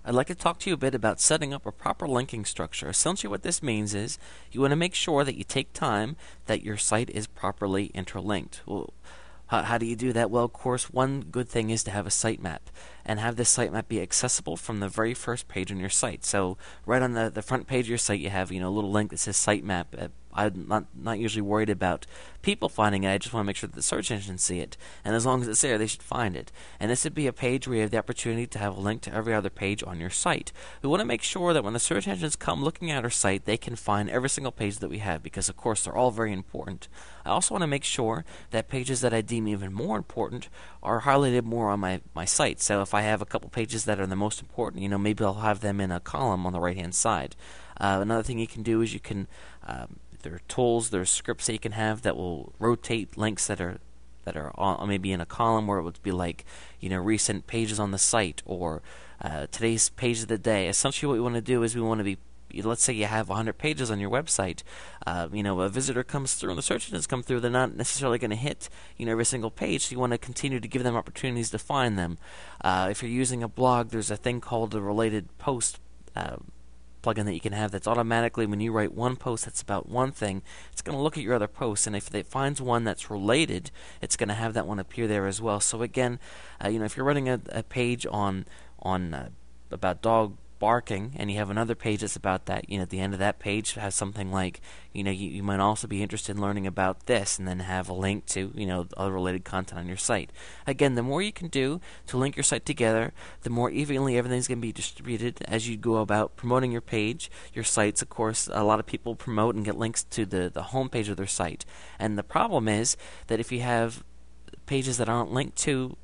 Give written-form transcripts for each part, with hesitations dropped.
I'd like to talk to you a bit about setting up a proper linking structure. Essentially, what this means is you want to make sure that you take time that your site is properly interlinked. Well, how do you do that? Well, of course, one good thing is to have a sitemap and have this sitemap be accessible from the very first page on your site. So right on the front page of your site, you have a little link that says sitemap. I'm not usually worried about people finding it. I just want to make sure that the search engines see it. And as long as it's there, they should find it. And this would be a page where you have the opportunity to have a link to every other page on your site. We want to make sure that when the search engines come looking at our site, they can find every single page that we have because, of course, they're all very important. I also want to make sure that pages that I deem even more important are highlighted more on my site. So if I have a couple pages that are the most important, maybe I'll have them in a column on the right-hand side. Another thing you can do is you can there are tools, there are scripts that you can have that will rotate links that are on, maybe in a column where it would be like recent pages on the site or today's page of the day. Essentially, what we want to do is we want to be, let's say you have 100 pages on your website. A visitor comes through and the search engines come through. They're not necessarily going to hit every single page. So you want to continue to give them opportunities to find them. If you're using a blog, there's a thing called the related post plugin that you can have that's automatically, when you write one post that's about one thing, it's going to look at your other posts, and if it finds one that's related, it's going to have that one appear there as well. So again, if you're running a page on about dog barking, and you have another page that's about that, at the end of that page has something like, you might also be interested in learning about this, and then have a link to, other related content on your site. Again, the more you can do to link your site together, the more evenly everything's going to be distributed as you go about promoting your page. Your sites, of course, a lot of people promote and get links to the home page of their site. And the problem is that if you have pages that aren't linked to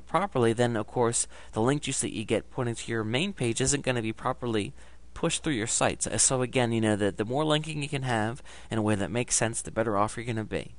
properly, then of course the link juice that you get put into your main page isn't going to be properly pushed through your site. So again, the more linking you can have in a way that makes sense, the better off you're going to be.